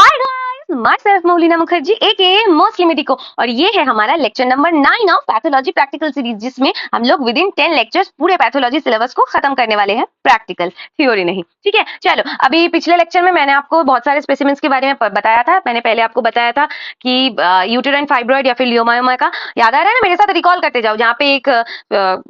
Hi guys, my self Moulina Mukherjee aka mostly medico और ये है हमारा lecture number 9 of pathology practical series, जिसमें हम लोग विद इन 10 लेक्चर्स पूरे पैथोलॉजी सिलेबस को खत्म करने वाले हैं, प्रैक्टिकल थ्योरी नहीं। ठीक है, चलो अभी पिछले लेक्चर में मैंने आपको बहुत सारे स्पेसिमेंस के बारे में बताया था। मैंने पहले आपको बताया था कि यूटेराइन फाइब्रॉइड या फिर लियोमायोमा का, याद आ रहा है ना? मेरे साथ रिकॉल करते जाओ। जहाँ पे एक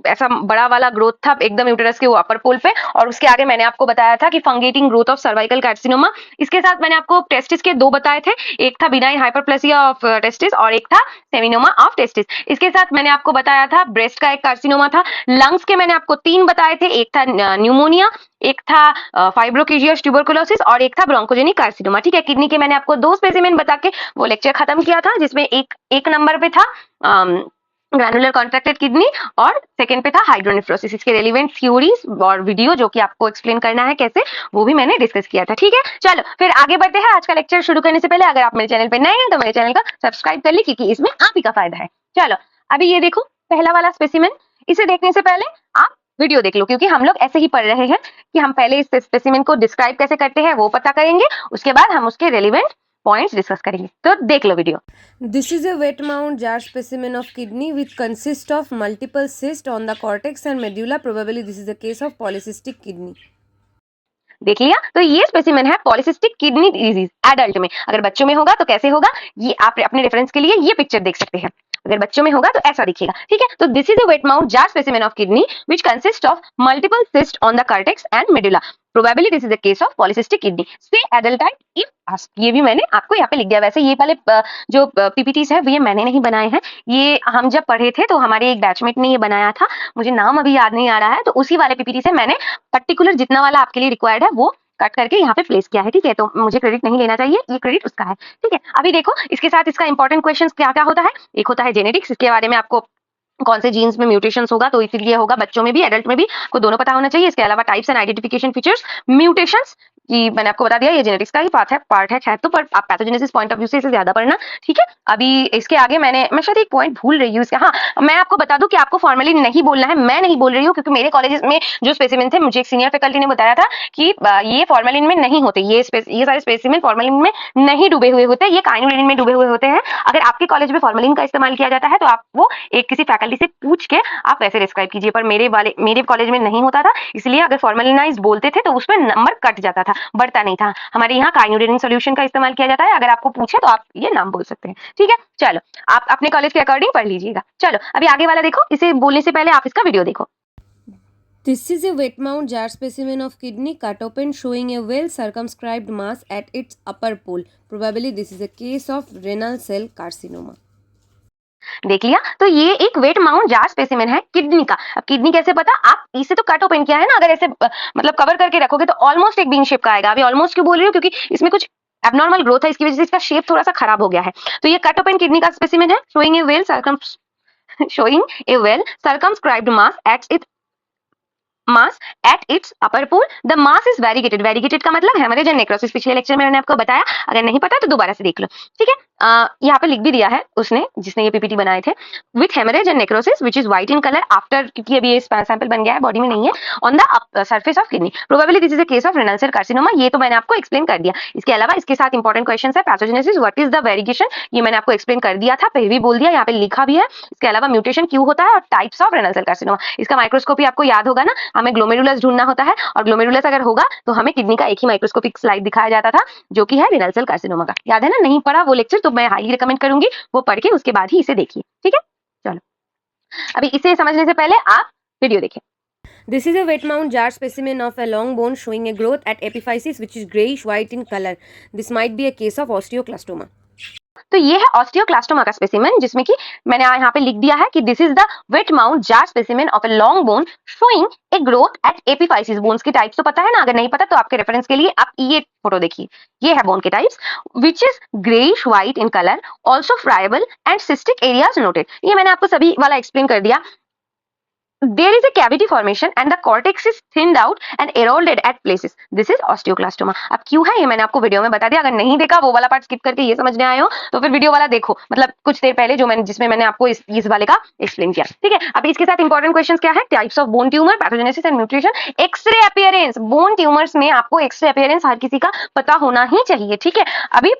ऐसा बड़ा वाला ग्रोथ था एकदम यूटेरस के वो अपर पोल पे, और उसके आगे मैंने आपको बताया था कि फंगेटिंग ग्रोथ ऑफ सर्वाइकल कार्सिनोमा। इसके साथ मैंने आपको टेस्टिस के दो बताए थे, एक था बिनाइन हाइपरप्लेसिया ऑफ टेस्टिस और एक था सेमिनोमा ऑफ टेस्टिस। इसके साथ मैंने आपको बताया था ब्रेस्ट का एक कार्सिनोमा था। लंग्स के मैंने आपको 3 बताए थे, एक था न्यूमोनिया, एक था फाइब्रोकिजियस ट्यूबरकुलोसिस और एक था ब्रोंकोजेनिक कार्सिनोमा। ठीक है, किडनी के मैंने आपको 2 स्पेसिमेन बता के वो लेक्चर खत्म किया था, जिसमें एक नंबर पे था ग्रैनुलर कॉन्ट्रैक्टेड किडनी और सेकंड पे था हाइड्रोनेफ्रोसिस। इसके रेलिवेंट थ्योरीज और वीडियो जो कि आपको एक्सप्लेन करना है कैसे, वो भी मैंने डिस्कस किया था। ठीक है, चलो फिर आगे बढ़ते हैं। आज का लेक्चर शुरू करने से पहले अगर आप मेरे चैनल पे नए हैं तो मेरे चैनल का सब्सक्राइब कर ली, क्योंकि इसमें आप ही का फायदा है। चलो अभी ये देखो पहला वाला स्पेसिमेन। इसे देखने से पहले आप वीडियो देख लो, क्योंकि हम लोग ऐसे ही पढ़ रहे हैं कि हम पहले इस स्पेसिमेन को डिस्क्राइब कैसे करते हैं वो पता करेंगे, उसके बाद हम उसके रेलिवेंट पॉइंट्स डिस्कस करेंगे। तो देख लो video. This is a wet mount jar specimen of kidney which consists of multiple cysts on the cortex and medulla. Probably this is the case of polycystic kidney. देख लिया, तो ये specimen है polycystic kidney disease adult में। अगर बच्चों में होगा तो कैसे होगा, ये आप अपने रेफरेंस के लिए ये पिक्चर देख सकते हैं। अगर बच्चों में होगा तो ऐसा दिखेगा। ठीक है, तो this is a wet mouth jar specimen of kidney which consist of multiple cyst on the cortex and medulla. Probably this is the case of polycystic kidney से एडल्ट टाइप इफ आस्क्ड। ये भी मैंने आपको यहाँ पे लिख दिया। वैसे ये वाले जो पीपीटीज है वो ये मैंने नहीं बनाए हैं, ये हम जब पढ़े थे तो हमारे एक बैचमेट ने ये बनाया था, मुझे नाम अभी याद नहीं आ रहा है, तो उसी वाले पीपीटी से मैंने पर्टिकुलर जितना वाला आपके लिए रिक्वायर्ड है वो कट करके यहाँ पे प्लेस किया है। ठीक है, तो मुझे क्रेडिट नहीं लेना चाहिए, ये क्रेडिट उसका है। ठीक है, अभी देखो इसके साथ इसका इंपॉर्टेंट क्वेश्चन क्या क्या होता है। एक होता है जेनेटिक्स, इसके बारे में आपको कौन से जीन्स में म्यूटेशंस होगा, तो इसीलिए होगा बच्चों में भी एडल्ट में भी, को दोनों पता होना चाहिए। इसके अलावा types and identification features mutations, कि मैंने आपको बता दिया ये जेनेटिक्स का ही पार्ट है खैर, तो पर आप पैथोजेनेसिस पॉइंट ऑफ व्यू से इसे ज्यादा पढ़ना। ठीक है, अभी इसके आगे मैं शायद एक पॉइंट भूल रही हूँ इसका। हाँ, मैं आपको बता दूं कि आपको फॉर्मलिन नहीं बोलना है। मैं नहीं बोल रही हूँ, क्योंकि मेरे कॉलेज में जो स्पेसिमेन थे, मुझे एक सीनियर फैकल्टी ने बताया था कि ये फॉर्मलिन में नहीं होते, ये सारे स्पेसिमेन फॉर्मलिन में नहीं डूबे हुए होते, ये काइनोलिन में डूबे हुए होते हैं। अगर आपके कॉलेज में फॉर्मलिन का इस्तेमाल किया जाता है तो आप वो एक किसी फैकल्टी से पूछ के आप वैसे डिस्क्राइब कीजिए, पर मेरे कॉलेज में नहीं होता था, इसलिए अगर फॉर्मलिनाइज बोलते थे तो उसमें नंबर कट जाता था, बढ़ता नहीं था। हमारे यहाँ काइनोडेनिन सॉल्यूशन का इस्तेमाल किया जाता है। अगर आपको पूछे तो आप ये नाम बोल सकते हैं। ठीक है, चलो आप अपने कॉलेज के अकॉर्डिंग पढ़ लीजिएगा। चलो अभी आगे वाला देखो, इसे बोलने से पहले आप इसका वीडियो देखो। This is a wet mount jar specimen of kidney cut open showing a well circumscribed mass at its upper pole. Probably this is a case of renal cell carcinoma. देख लिया, तो ये एक वेट माउंट जार स्पेसिमेन है kidney का। अब kidney कैसे पता, आप इसे तो कट ओपन किया है ना, अगर ऐसे मतलब कवर करके रखोगे तो ऑलमोस्ट एक बीन शेप का आएगा। अभी ऑलमोस्ट क्यों बोल रही हूँ, क्योंकि इसमें कुछ एबनॉर्मल ग्रोथ है, इसकी वजह से इसका शेप थोड़ा सा खराब हो गया है। तो ये कट ओपन किडनी का स्पेसिमेन है showing a well circumscribed mass at its upper pole. The mass is variegated. Variegated का मतलब हेमरेज एंड नेक्रोसिस। पिछले लेक्चर में मैंने आपको बताया, अगर नहीं पता तो दोबारा से देख लो। ठीक है, यहाँ पे लिख भी दिया है उसने, जिसने ये पीपीटी बनाए थे, with haemorrhage and necrosis which is white in colour after, क्योंकि अभी ये सैंपल बन गया है, बॉडी में नहीं है, on the surface of kidney. Probably this is a case of renal cell carcinoma. ये तो मैंने आपको एक्सप्लेन कर दिया। इसके अलावा इसके साथ इंपॉर्टेंट क्वेश्चन है पैथोजेनेसिस, व्हाट इज द वेरिगेशन, ये मैंने आपको एक्सप्लेन कर दिया था, फिर भी बोल दिया, यहाँ पे लिखा भी है। इसके अलावा म्यूटेशन क्यों होता है और types of renal cell carcinoma. इसका माइक्रोस्कोपी आपको याद होगा ना, हमें ग्लोमेरुलस ढूंढना होता है, और ग्लोमेरुलस अगर होगा तो हमें किडनी का एक ही माइक्रोस्कोपिक स्लाइड दिखाया जाता था, जो कि है रेनल सेल कार्सिनोमा का। याद है ना? नहीं पढ़ा वो लेक्चर तो मैं हाईली रिकमेंड करूंगी वो पढ़ के उसके बाद ही इसे देखिए। ठीक है, चलो अभी इसे समझने से पहले आप वीडियो देखिए। This is a wet mount jar specimen of a long bone showing a growth at epiphysis which is grayish white in color. This might be a case of osteoclastoma. तो ये है ऑस्टियोक्लास्टोमा का स्पेसिमेन, जिसमें कि मैंने यहाँ पे लिख दिया है कि this is the wait mount jar specimen of a long bone showing a growth at epiphysis. Bones के टाइप्स तो पता है ना, अगर नहीं पता तो आपके रेफरेंस के लिए आप ये फोटो देखिए, ये है बोन के types, which is greyish white in colour, also friable and cystic areas noted. ये मैंने आपको सभी वाला एक्सप्लेन कर दिया। There is a cavity formation and the cortex is thinned out and eroded at places. This is osteoclastoma. अब क्यों है ये मैंने आपको वीडियो में बता दिया। अगर नहीं देखा वो वाला पार्ट स्किप करके ये समझने आए हो तो फिर वीडियो वाला देखो, मतलब कुछ देर पहले जो जिसमें मैंने आपको इस वाले का एक्सप्लेन किया। ठीक है, अब इसके साथ इंपॉर्टेंट क्वेश्चंस क्या है, types of bone tumour, pathogenesis and mutation, X-ray appearance. Bone tumours में आपको एक्सरे अपीयरेंस हर किसी का पता होना ही चाहिए। ठीक है, अभी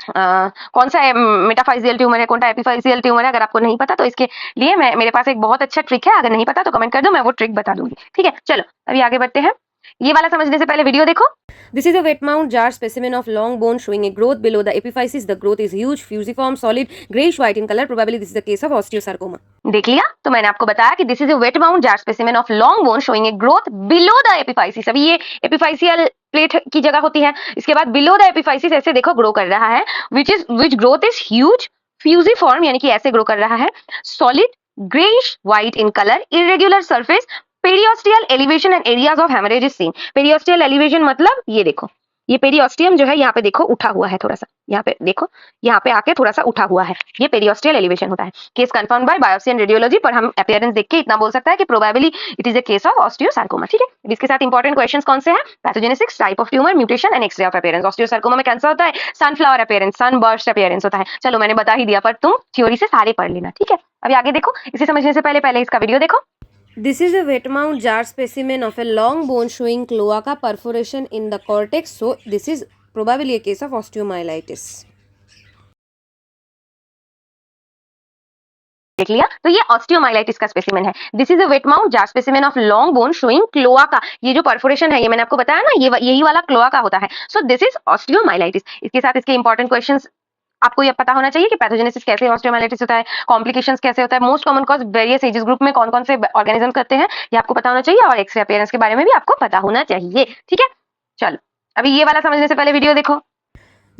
कौन सा मेटाफाइजियल ट्यूमर है, कौन सा एपिफाइजियल ट्यूमर है, अगर आपको नहीं पता तो इसके लिए मेरे पास एक बहुत अच्छा ट्रिक है, अगर नहीं पता तो कमेंट कर दो, मैं वो ट्रिक बता दूंगी। ठीक है, चलो अभी आगे बढ़ते हैं। ये वाला समझने से पहले वीडियो देखो। This is a wet mount jar specimen of long bone showing a growth below the epiphysis. The growth is huge, fusiform, solid, grayish white in color. Probably this is the case of osteosarcoma. देख लिया, तो मैंने आपको बताया कि this is a wet mount jar specimen of long bone showing a growth below the epiphysis. अभी ये एपिफाइसियल plate की जगह होती है, इसके बाद बिलो द एपिफाइसिस ऐसे देखो ग्रो कर रहा है, which growth is huge, fusiform यानी कि ऐसे ग्रो कर रहा है, solid, greyish white in colour, irregular surface, periosteal elevation and areas of haemorrhage is seen. Periosteal elevation मतलब ये देखो, ये पेरियोस्टियम जो है यहाँ पे देखो उठा हुआ है थोड़ा सा, यहाँ पे देखो, यहाँ पे आके थोड़ा सा उठा हुआ है, ये पेरियोस्टियल एलिवेशन होता है। Case confirm by biopsy and radiology, पर हम अपीयरेंस देख के इतना बोल सकता है कि probably it is a case of osteosarcoma. ठीक है, अब इसके साथ इंपॉर्टेंट क्वेश्चंस कौन से हैं? Pathogenesis, type of tumour, mutation and X-ray of appearance. Osteosarcoma में कैंसर होता है, सनफ्लावर अपीयरेंस, सनबर्स्ट अपीयरेंस होता है। चलो मैंने बता ही दिया, पर तुम थ्योरी से सारे पढ़ लेना। ठीक है, अभी आगे देखो, इसे समझने से पहले इसका वीडियो देखो। This is a wet mount jar specimen of a long bone showing cloaca perforation in the cortex. So this is probably a case of osteomyelitis. देख लिया, तो ये ऑस्टियोमाइलाइटिस का स्पेसिमेन है। This is a wet mount jar specimen of long bone showing cloaca. ये जो perforation है, ये मैंने आपको बताया ना, ये यही वाला क्लोआका होता है। So this is osteomyelitis. इसके साथ इसके इंपॉर्टेंट क्वेश्चंस आपको ये पता होना चाहिए कि पैथोजेनेसिस कैसे ऑस्टियोमाइलाइटिस होता है, कॉम्प्लिकेशंस कैसे होता है, most common cause various ages group में कौन कौन से ऑर्गेनिज्म करते हैं, ये आपको पता होना चाहिए, और एक्स-रे अपीयरेंस के बारे में भी आपको पता होना चाहिए। ठीक है, चलो अभी ये वाला समझने से पहले वीडियो देखो।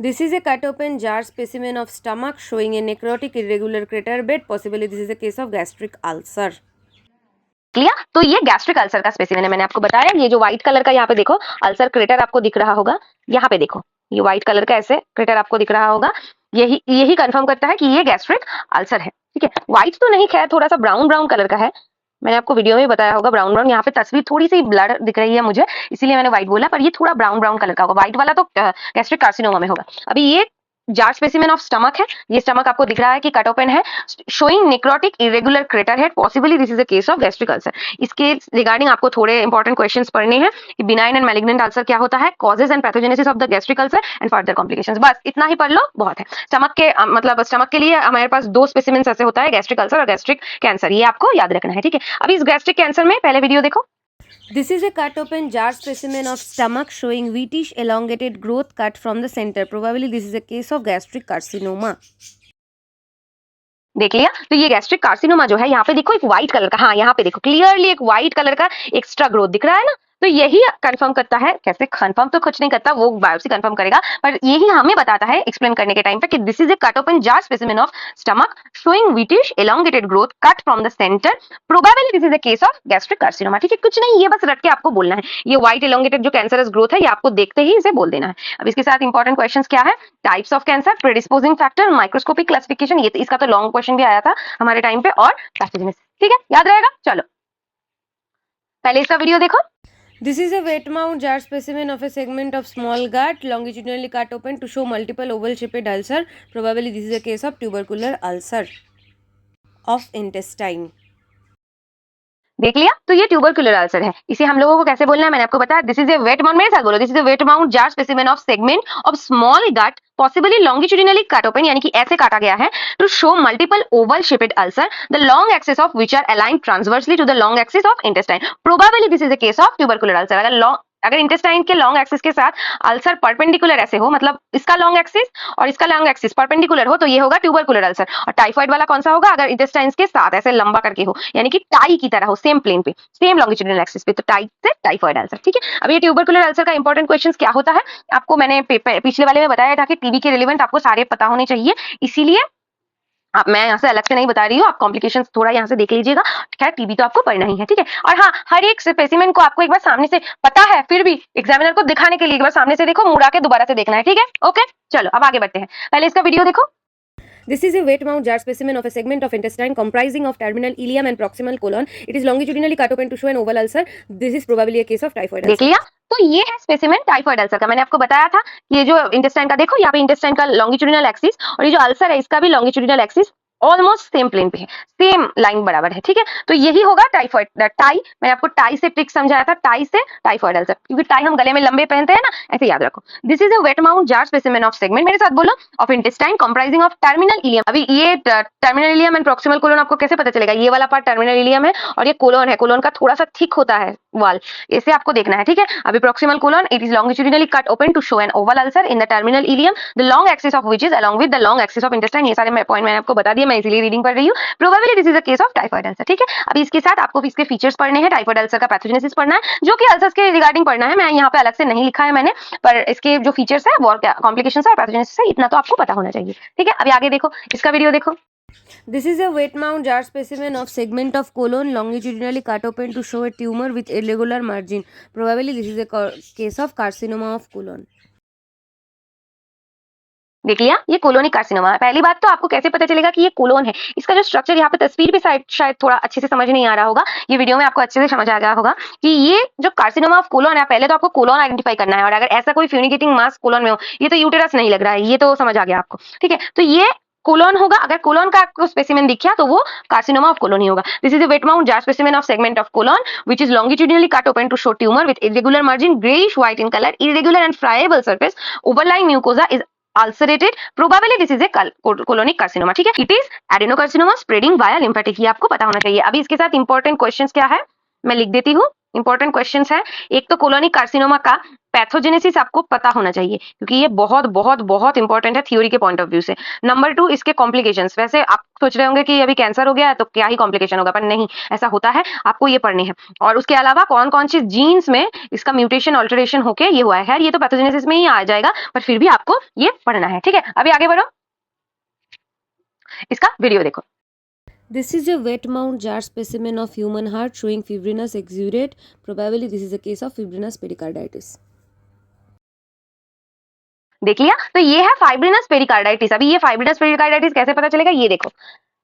This is a cut open jar specimen of stomach showing a necrotic irregular crater bed. Possibly this is a case of gastric ulcer. लिया, तो ये गैस्ट्रिक अल्सर का स्पेसिमेन है। मैंने आपको बताया, ये जो व्हाइट कलर का यहाँ पे देखो अल्सर क्रेटर आपको दिख रहा होगा, यहाँ पे देखो ये व्हाइट कलर का ऐसे क्रेटर आपको दिख रहा होगा, यही कंफर्म करता है कि ये गैस्ट्रिक अल्सर है। ठीक है, व्हाइट तो नहीं, खैर थोड़ा सा ब्राउन ब्राउन कलर का है, मैंने आपको वीडियो में बताया होगा ब्राउन ब्राउन। यहाँ पे तस्वीर थोड़ी सी ब्लर दिख रही है मुझे, इसीलिए मैंने व्हाइट बोला, पर ये थोड़ा ब्राउन ब्राउन कलर का होगा। व्हाइट वाला तो गैस्ट्रिक कार्सिनोमा में होगा। अभी ये जार स्पेसिमेन ऑफ स्टमक है, ये स्टमक आपको दिख रहा है कि कट ओपन है, शोइंग नेक्रोटिक इरेगुलर क्रेटर है, possibly this is a case of gastric ulcer. इसके रिगार्डिंग आपको थोड़े इंपॉर्टेंट क्वेश्चंस पढ़ने हैं कि बिनाइन एंड मैलिग्नेंट अल्सर क्या होता है, causes and pathogenesis of the gastric ulcer and further complications. बस इतना ही पढ़ लो, बहुत है। स्टमक के मतलब स्टमक के लिए हमारे पास दो स्पेसिमेंस ऐसे होता है, गैस्ट्रिक अल्सर और गैस्ट्रिक कैंसर, ये आपको याद रखना है। ठीक है, अभी इस गैस्ट्रिक कैंसर में पहले वीडियो देखो। This is a cut open jar specimen of stomach showing wheatish elongated growth cut from the center. Probably this is a case of gastric carcinoma. देख लिया, तो ये गैस्ट्रिक कार्सिनोमा जो है, यहाँ पे देखो एक व्हाइट कलर का, हाँ यहाँ पे देखो क्लियरली एक व्हाइट कलर का एक्स्ट्रा ग्रोथ दिख रहा है ना, तो यही कंफर्म करता है, कैसे कंफर्म तो कुछ नहीं करता, वो बायोप्सी कंफर्म करेगा, पर यही हमें बताता है एक्सप्लेन करने के टाइम पे कि this is A cut open jar specimen of stomach showing wheatish elongated growth cut from the centre, probably this is a case of gastric carcinoma. ठीक है, कुछ नहीं, ये बस रट के आपको बोलना है, ये व्हाइट एलोंगेटेड जो कैंसरस ग्रोथ है, ये आपको देखते ही इसे बोल देना है। अब इसके साथ इंपॉर्टेंट क्वेश्चंस क्या है, types of cancer, predisposing factor, microscopic classification, ये इसका तो लॉन्ग क्वेश्चन भी आया था हमारे टाइम पे, और पैथोजेनेसिस। ठीक है, याद रहेगा। चलो पहले इसका वीडियो देखो। This is a wet mount jar specimen of a segment of small gut longitudinally cut open to show multiple oval shaped ulcer. Probably this is a case of tubercular ulcer of intestine. देख लिया, तो ये tubercular ulcer है। इसे हम लोगों को कैसे बोलना है, मैंने आपको बताया, this is a wet mount, मेरे साथ बोलो, this is a wet mount jar specimen of segment of small gut possibly longitudinally cut open, यानी कि ऐसे काटा गया है to show multiple oval shaped ulcer, the long axis of which are aligned transversely to the long axis of intestine. Probably this is a case of tubercular ulcer. अगर intestine के long axis के साथ ulcer perpendicular ऐसे हो, मतलब इसका long axis और इसका लॉन्ग एक्सिस परपेंडिकुलर हो, तो ये होगा ट्यूबरकुलर अल्सर। और टाइफाइड वाला कौन सा होगा, अगर इंटेस्टाइन के साथ ऐसे लंबा करके हो, यानी कि टाई की तरह हो, सेम प्लेन पे, सेम लॉन्गिट्यूडिनल एक्सिस पे, तो टाई से टाइफाइड अल्सर। ठीक है, अब ये ट्यूबरकुलर अल्सर का इंपॉर्टेंट क्वेश्चन क्या होता है, आपको मैंने पिछले वाले में बताया था कि टीबी के रिलेवेंट आपको सारे पता होने चाहिए, इसीलिए आप, मैं यहाँ से अलग से नहीं बता रही हूँ, आप कॉम्प्लिकेशंस थोड़ा यहाँ से देख लीजिएगा। खैर टीबी तो आपको पढ़ना ही है। ठीक है, और हाँ, हर एक स्पेसिमेन को आपको एक बार सामने से पता है, फिर भी एग्जामिनर को दिखाने के लिए एक बार सामने से देखो, मुड़ा के दोबारा से देखना है। ठीक है, ओके, चलो अब आगे बढ़ते हैं, पहले इसका वीडियो देखो। This is a wet mount jar specimen of a segment of intestine comprising of terminal ileum and proximal colon. It is longitudinally cut open to show an oval ulcer. This is probably a case of typhoid देख ulcer. लिया, तो ये है specimen typhoid ulcer का। मैंने आपको बताया था, ये जो इंटेस्टाइन का देखो, यहाँ पे इंटेस्टाइन का लॉन्गिट्यूडिनल एक्सिस, और ये जो अल्सर है इसका भी longitudinal axis almost same plane पे है, सेम लाइन बराबर है, ठीक है। तो यही होगा टाइफॉइड टाई। मैंने आपको टाई से ट्रिक समझाया था, टाई से टाइफॉइड अल्सर, क्योंकि टाई हम गले में लंबे पहनते हैं ना, ऐसे याद रखो। This is a wet mouth jar specimen of segment, मेरे साथ बोलो, of intestine comprising of terminal ileum. अभी ये terminal ileum and proximal colon आपको कैसे पता चलेगा? ये वाला पार्ट टर्मिनल इलियम है और ये कोलोन है, कोलोन का थोड़ा सा थिक होता है वाल, इसे आपको देखना है, ठीक है। अभी proximal colon, it is longitudinally cut open to show an oval ulcer in the terminal ileum, the long axis of which is along with the long axis of intestine. ये सारे पॉइंट मैंने आपको बता दिए, मैं इसीलिए रीडिंग कर रही हूँ। Probably this is a case of typhoid ulcer, ठीक है। अभी इसके साथ आपको इसके फीचर्स पढ़ने हैं, टाइफॉइड अल्सर का पैथोजेनेसिस पढ़ना है, जो कि अल्सर्स के रिगार्डिंग पढ़ना है। मैं यहाँ पे अलग से नहीं लिखा है मैंने, पर इसके जो फीचर्स है वो क्या कॉम्प्लिकेशंस है और पैथोजेनेसिस है, इतना तो आपको पता होना चाहिए, ठीक है। अभी आगे देखो, इसका वीडियो देखो। This is a wet mount jar specimen of segment of colon longitudinally cut open to show a tumor with irregular margin. Probably this is a case of carcinoma of colon. देख लिया, ये colonic carcinoma है। पहली बात तो आपको कैसे पता चलेगा कि ये कोलोन है? इसका जो स्ट्रक्चर यहाँ पे तस्वीर पे शायद थोड़ा अच्छे से समझ नहीं आ रहा होगा, ये वीडियो में आपको अच्छे से समझ आ गया होगा कि ये जो कार्सिनोमा ऑफ कोलोन है, पहले तो आपको कोलोन आइडेंटिफाई करना है, और अगर ऐसा कोई फ्यूनिकेटिंग मास कोलोन में हो, ये तो यूटेरस नहीं लग रहा है, ये तो समझ आ गया आपको, ठीक है। तो ये कोलोन होगा, अगर कोलोन का आपको स्पेसिमेन दिख गया तो वो कार्सिनोमा ऑफ कोलोन ही होगा। This is a wet mouth jar specimen of segment of colon which is longitudinally cut open to show tumour with irregular margin, greyish white in colour, irregular and friable surface, overlying mucosa is ulcerated, probably this is a colonic carcinoma, ठीक है। It is adenocarcinoma spreading via lymphatic, ये आपको पता होना चाहिए। अभी इसके साथ इंपॉर्टेंट क्वेश्चंस क्या है मैं लिख देती हूँ। इंपॉर्टेंट क्वेश्चंस है, एक तो कोलोनिक कार्सिनोमा का पैथोजेनेसिस आपको पता होना चाहिए, क्योंकि ये बहुत बहुत बहुत इंपॉर्टेंट है थ्योरी के पॉइंट ऑफ व्यू से। नंबर 2, इसके कॉम्प्लिकेशंस। वैसे आप सोच रहे होंगे कि अभी कैंसर हो गया है तो क्या ही कॉम्प्लिकेशन होगा, पर नहीं, ऐसा होता है, आपको ये पढ़ने हैं। और उसके अलावा कौन कौन सी जीन्स में इसका म्यूटेशन ऑल्टरेशन होके ये हुआ है। खैर ये तो पैथोजेनेसिस में ही आ जाएगा, पर फिर भी आपको ये पढ़ना है, ठीक है। अभी आगे बढ़ो, इसका वीडियो देखो। This is a wet mount jar specimen of human heart showing fibrinous exudate. Probably this is a case of fibrinous pericarditis. देख लिया, तो ये है फाइब्रिनस पेरिकार्डाइटिस। अभी ये फाइब्रिनस पेरिकार्डाइटिस कैसे पता चलेगा, ये देखो,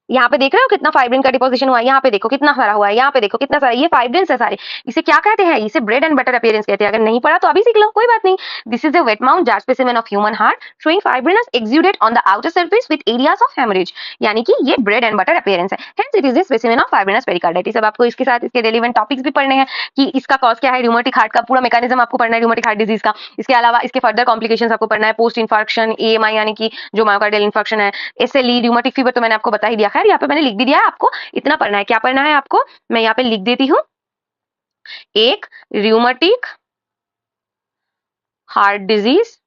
यहाँ पे देख रहे हो कितना फाइब्रिन का डिपोजिशन हुआ है, यहाँ पे देखो कितना सारा हुआ है, यहाँ पे देखो कितना सारा, ये फाइब्रिन्स है सारे। इसे क्या कहते हैं? इसे ब्रेड एंड बटर अपीयरेंस कहते हैं। अगर नहीं पढ़ा तो अभी सीख लो, कोई बात नहीं। This is a wet mouth jar specimen of human heart showing fibrinous exudate on the outer surface with areas of haemorrhage, यानी कि ये ब्रेड एंड बटर अपीयरेंस है, hence it is a specimen of fibrinous pericarditis. अब आपको इसके साथ इसके relevant topics भी पढ़ने हैं कि इसका कॉज क्या है, रूमेटिक हार्ट का पूरा मैकेनिज्म आपको पढ़ना है, रूमेटिक हार्ट डिजीज का। इसके अलावा इसके फर्दर कॉम्प्लिकेशंस आपको पढ़ना है, पोस्ट इन्फार्क्शन, एएमआई यानी कि जो मायोकार्डियल इन्फार्क्शन है, एसएलई, रूमेटिक फीवर तो मैंने आपको बता ही दिया। खैर यहाँ पे मैंने लिख भी दिया, आपको इतना पढ़ना है। क्या पढ़ना है आपको, मैं यहाँ पे लिख देती हूँ, एक रूमेटिक हार्ट डिजीज,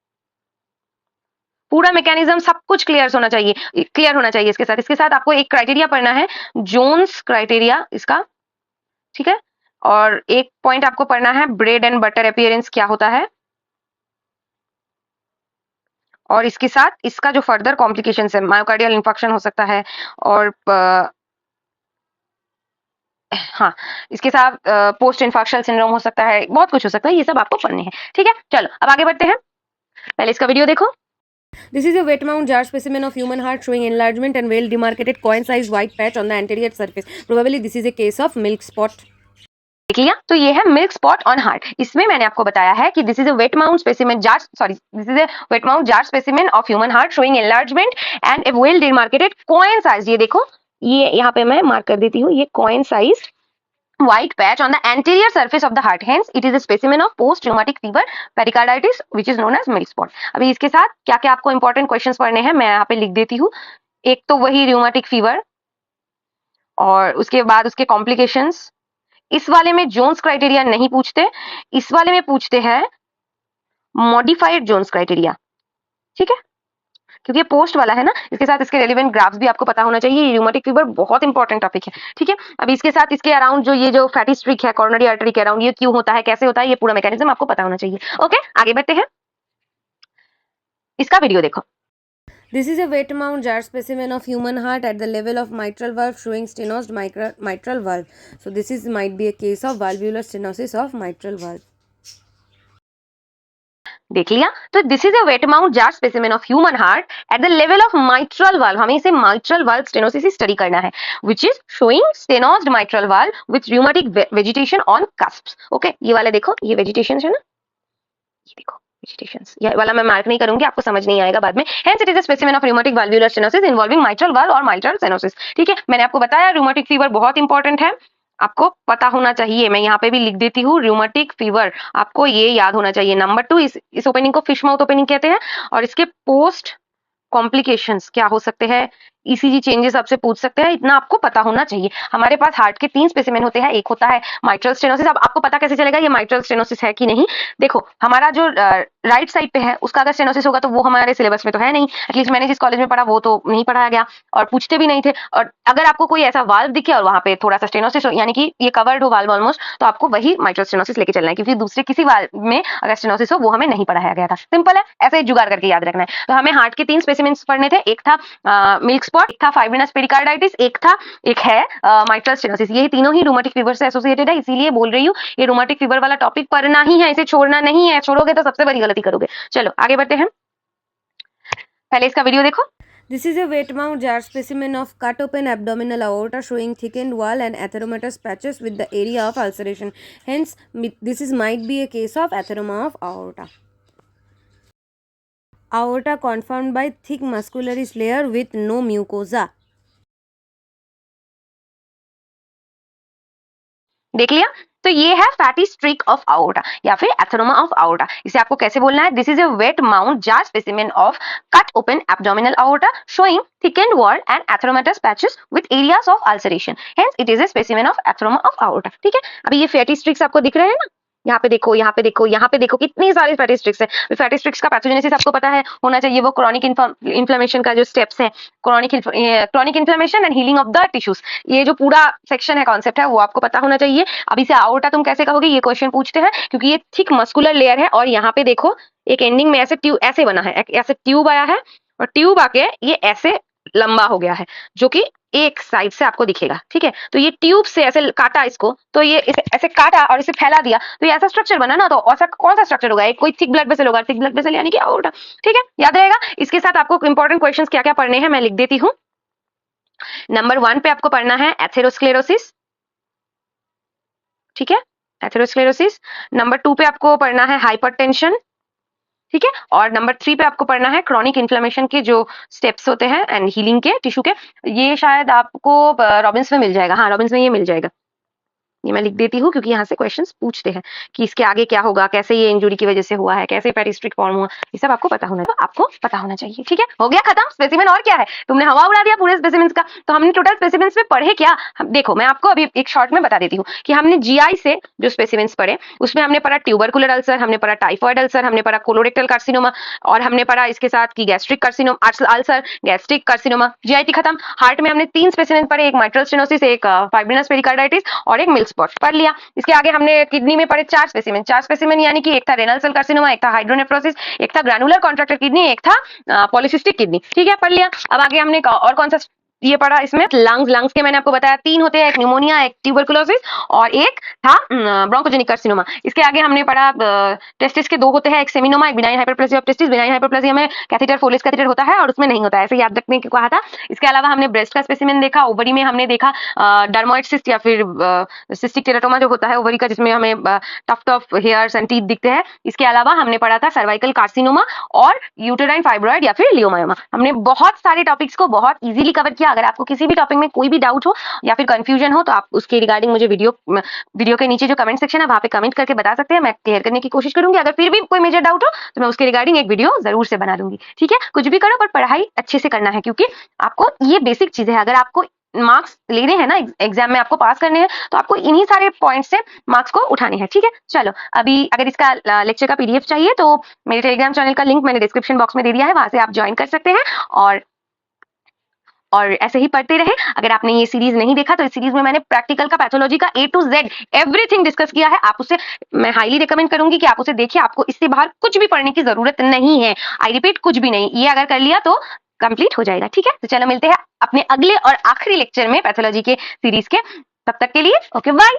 पूरा मैकेनिज्म सब कुछ क्लियर होना चाहिए इसके साथ आपको एक क्राइटेरिया पढ़ना है, जोन्स क्राइटेरिया इसका, ठीक है। और एक पॉइंट आपको पढ़ना है, ब्रेड एंड बटर अपीयरेंस क्या होता है, और इसके साथ इसका जो फर्दर कॉम्प्लिकेशंस है, मायोकार्डियल इंफार्क्शन हो सकता है, और हाँ, इसके साथ पोस्ट इन्फार्क्शनल सिंड्रोम हो सकता है, बहुत कुछ हो सकता है, ये सब आपको पढ़ने हैं, ठीक है। चलो अब आगे बढ़ते हैं, पहले इसका वीडियो देखो। This is a wet mount jar specimen of human heart showing enlargement and well demarcated coin-sized white patch on the anterior surface. Probably this is a case of milk spot. देख लिया, तो ये है milk spot on heart. इसमें मैंने आपको बताया है कि this is a wet mount specimen jar, this is a wet mount jar specimen of human heart showing enlargement and A well demarcated coin size. ये देखो, ये यहाँ पे मैं मार्क कर देती हूँ, ये coin size white patch on the anterior surface of the heart, hence it is a specimen of post rheumatic fever pericarditis which is known as milk spot। अभी इसके साथ क्या क्या आपको इंपॉर्टेंट क्वेश्चंस पढ़ने हैं मैं यहाँ पे लिख देती हूँ। एक तो वही rheumatic fever, और उसके बाद उसके कॉम्प्लिकेशंस। इस वाले में जोन्स क्राइटेरिया नहीं पूछते, इस वाले में पूछते हैं मॉडिफाइड जोन्स क्राइटेरिया, ठीक है, क्योंकि ये पोस्ट वाला है ना। इसके साथ इसके रेलेवेंट ग्राफ्स भी आपको पता होना चाहिए। रूमेटिक फीवर बहुत इंपॉर्टेंट टॉपिक है, ठीक है। अभी इसके साथ इसके अराउंड जो ये जो फैटी स्ट्रिक है कोरोनरी आर्टरी के अराउंड, ये क्यों होता है, कैसे होता है, ये पूरा मैकेनिज्म आपको पता होना चाहिए। ओके, आगे बढ़ते हैं, इसका वीडियो देखो। This is a wet mount jar specimen of human heart at the level of mitral valve showing stenosed mitral valve. So this might be a case of valvular stenosis of mitral valve. देख लिया, तो this is a wet mount jar specimen of human heart at the level of mitral valve. हमें इसे mitral valve stenosis study करना है, which is showing stenosed mitral valve with rheumatic vegetation on cusps. Okay, ये वाले देखो, ये vegetation है ना, ये देखो, वेजिटेशंस, ये वाला मैं मार्क नहीं करूंगी, आपको समझ नहीं आएगा बाद में। Hence it is a specimen of rheumatic valvular stenosis involving mitral valve और माइट्रल स्टेनोसिस। ठीक है, मैंने आपको बताया रूमेटिक फीवर बहुत इंपॉर्टेंट है, आपको पता होना चाहिए। मैं यहाँ पे भी लिख देती हूँ रूमेटिक फीवर, आपको ये याद होना चाहिए। नंबर 2, इस ओपनिंग को फिश माउथ ओपनिंग कहते हैं और इसके पोस्ट कॉम्प्लिकेशंस क्या हो सकते हैं, ईसीजी चेंजेस आपसे पूछ सकते हैं, इतना आपको पता होना चाहिए। हमारे पास हार्ट के 3 स्पेसिमेन होते हैं, एक होता है माइट्रल स्टेनोसिस। अब आपको पता कैसे चलेगा ये माइट्रल स्टेनोसिस है कि नहीं? देखो, हमारा जो राइट साइड पे है उसका अगर स्टेनोसिस होगा तो वो हमारे सिलेबस में तो है नहीं, एटलीस्ट मैंने जिस कॉलेज में पढ़ा वो तो नहीं पढ़ाया गया और पूछते भी नहीं थे। और अगर आपको कोई ऐसा वाल्व दिखे और वहां पे थोड़ा सा स्टेनोसिस हो, यानी कि ये कवर्ड हो वाल्व ऑलमोस्ट, तो आपको वही माइट्रल स्टेनोसिस लेके चलना है, क्योंकि दूसरे किसी वाल्व में अगर स्टेनोसिस हो वो हमें नहीं पढ़ाया गया था। सिंपल है, ऐसे जुगाड़ करके याद रखना है। तो हमें हार्ट के 3 स्पेसिमेन पढ़ने थे, एक था मिल्क स्पॉट, एक था फाइब्रिनस पेरिकार्डाइटिस, एक है माइट्रल स्टेनोसिस। ये तीनों ही रूमेटिक फीवर से एसोसिएटेड है, इसीलिए बोल रही हूँ ये रूमेटिक फीवर वाला टॉपिक पढ़ना ही है, इसे छोड़ना नहीं है। छोड़ोगे तो सबसे बड़ी गलती करोगे। चलो आगे बढ़ते हैं, पहले इसका वीडियो देखो। This is a wet mount jar specimen of cut open abdominal aorta showing thickened wall and atheromatous patches with the area of ulceration. Hence, might be a case of atheroma of aorta. Aorta conformed by thick muscularis layer with no mucosa. देख लिया, तो ये है fatty streak of आओर्टा या फिर atheroma of आओर्टा। इसे आपको कैसे बोलना है? This is a wet mount jar specimen of cut open abdominal aorta showing thickened wall and atheromatous patches with areas of ulceration, hence it is a specimen of atheroma of aorta. ठीक है, अभी ये fatty स्ट्रिक्स आपको दिख रहे हैं ना, यहाँ पे देखो, यहाँ पे देखो, यहाँ पे देखो, कितनी सारी फैटी स्ट्रिक्स है। फैटी स्ट्रिक्स का पैथोजेनेसिस आपको पता है होना चाहिए, वो क्रॉनिक इन्फ्लेमेशन का जो स्टेप्स है, chronic inflammation and healing of the tissues, ये जो पूरा सेक्शन है, कॉन्सेप्ट है, वो आपको पता होना चाहिए। अभी से आउटा तुम कैसे कहोगे, ये क्वेश्चन पूछते हैं, क्योंकि ये थिक मस्कुलर लेयर है और यहाँ पे देखो एक एंडिंग में ऐसे ट्यूब ऐसे बना है, ऐसे ट्यूब आया है और ट्यूब आके ये ऐसे लंबा हो गया है, जो कि एक साइड से आपको दिखेगा। ठीक है, तो ये ट्यूब से ऐसे काटा इसको, तो ये इसे ऐसे काटा और इसे फैला दिया, तो ये ऐसा स्ट्रक्चर बना ना, तो ऐसा कौन सा स्ट्रक्चर होगा? एक कोई थिक ब्लड वेसल होगा, थिक ब्लड वेसल यानी कि आउटा। ठीक है, याद रहेगा। इसके साथ आपको इंपॉर्टेंट क्वेश्चंस क्या क्या पढ़ने हैं मैं लिख देती हूँ। नंबर 1 पे आपको पढ़ना है एथेरोस्क्लेरोसिस। ठीक है, एथेरोस्क्लेरोसिस। नंबर 2 पे आपको पढ़ना है हाइपरटेंशन। ठीक है, और नंबर 3 पे आपको पढ़ना है क्रॉनिक इन्फ्लेमेशन के जो स्टेप्स होते हैं एंड हीलिंग के टिश्यू के। ये शायद आपको रॉबिन्स में मिल जाएगा, हाँ रॉबिन्स में ये मिल जाएगा। ये मैं लिख देती हूँ क्योंकि यहाँ से क्वेश्चंस पूछते हैं कि इसके आगे क्या होगा, कैसे ये इंजुरी की वजह से हुआ है, कैसे पेरिस्ट्रिक फॉर्म हुआ, ये सब आपको पता होना, तो आपको पता होना चाहिए। ठीक है, हो गया खत्म स्पेसिमेन। और क्या है, तुमने हवा उड़ा दिया पूरे स्पेसिमेंस का। तो हमने टोटल स्पेसिमेंस में पढ़े क्या, देखो मैं आपको अभी एक शॉर्ट में बता देती हूँ कि हमने जीआई से जो स्पेसिमेंस पढ़े उसमें हमने पढ़ा ट्यूबरकुलर अल्सर, हमने पढ़ा टाइफॉइड अल्सर, हमने पढ़ा कोलोरेक्टल कार्सिनोमा, और हमने पढ़ा इसके साथ की gastric carcinoma ulcer, gastric carcinoma. GIT खत्म। हार्ट में हमने 3 स्पेसिमेन पढ़े, एक माइट्रल स्टेनोसिस, एक फाइब्रिनस पेरिकार्डाइटिस और एक मिल्क स्पॉट पढ़ लिया। इसके आगे हमने किडनी में पढ़े 4 स्पेसिमेन यानी कि एक था रेनल सेल कार्सिनोमा, एक था हाइड्रोनेफ्रोसिस, एक था ग्रैनुलर कॉन्ट्रैक्टर किडनी, एक था पॉलीसिस्टिक किडनी। ठीक है, पढ़ लिया। अब आगे हमने और कौन सा ये पढ़ा इसमें? लंग्स के मैंने आपको बताया 3 होते हैं, एक न्यूमोनिया, एक ट्यूबरकुलोसिस और एक था ब्रोंकोजेनिक कार्सिनोमा। इसके आगे हमने पढ़ा टेस्टिस के 2 होते हैं, एक सेमिनोमा, एक benign hyperplasia of testis. Benign hyperplasia में कैथेटर फोलिस कैथेटर होता है और उसमें नहीं होता है, ऐसे याद रखने को कहा था। इसके अलावा हमने ब्रेस्ट का स्पेसिमेन देखा, ओवरी में हमने देखा डर्मोइड सिस्ट या फिर सिस्टिक टेराटोमा जो होता है ओवरी का, जिसमें हमें tuft of hairs and teeth दिखते हैं। इसके अलावा हमने पढ़ा था सर्वाइकल कार्सिनोमा और यूटेराइन फाइब्रॉइड या फिर लियोमायोमा। हमने बहुत सारे टॉपिक्स को बहुत इजीली कवर किया। अगर आपको किसी भी टॉपिक में कोई भी डाउट हो या फिर कंफ्यूजन हो तो आप उसके रिगार्डिंग मुझे वीडियो के नीचे जो कमेंट सेक्शन है वहां पे कमेंट करके बता सकते हैं, मैं क्लियर करने की कोशिश करूंगी। अगर फिर भी कोई मेजर डाउट हो तो मैं उसके रिगार्डिंग एक वीडियो जरूर से बना दूंगी। ठीक है, कुछ भी करो पर पढ़ाई अच्छे से करना है, क्योंकि आपको ये बेसिक चीज है। अगर आपको मार्क्स लेने हैं ना एग्जाम में, आपको पास करने हैं, तो आपको इन्हीं सारे पॉइंट से मार्क्स को उठाने हैं। ठीक है, चलो अभी अगर इसका लेक्चर का पीडीएफ चाहिए तो मेरे टेलीग्राम चैनल का लिंक मैंने डिस्क्रिप्शन बॉक्स में दे दिया है, वहां से आप ज्वाइन कर सकते हैं और ऐसे ही पढ़ते रहे। अगर आपने ये सीरीज नहीं देखा तो इस सीरीज में मैंने प्रैक्टिकल का, पैथोलॉजी का A to Z everything discuss किया है। आप उसे, मैं हाईली रिकमेंड करूंगी कि आप उसे देखिए। आपको इससे बाहर कुछ भी पढ़ने की जरूरत नहीं है, आई रिपीट कुछ भी नहीं। ये अगर कर लिया तो कंप्लीट हो जाएगा। ठीक है, तो चलो मिलते हैं अपने अगले और आखिरी लेक्चर में पैथोलॉजी के सीरीज के। तब तक के लिए ओके बाय।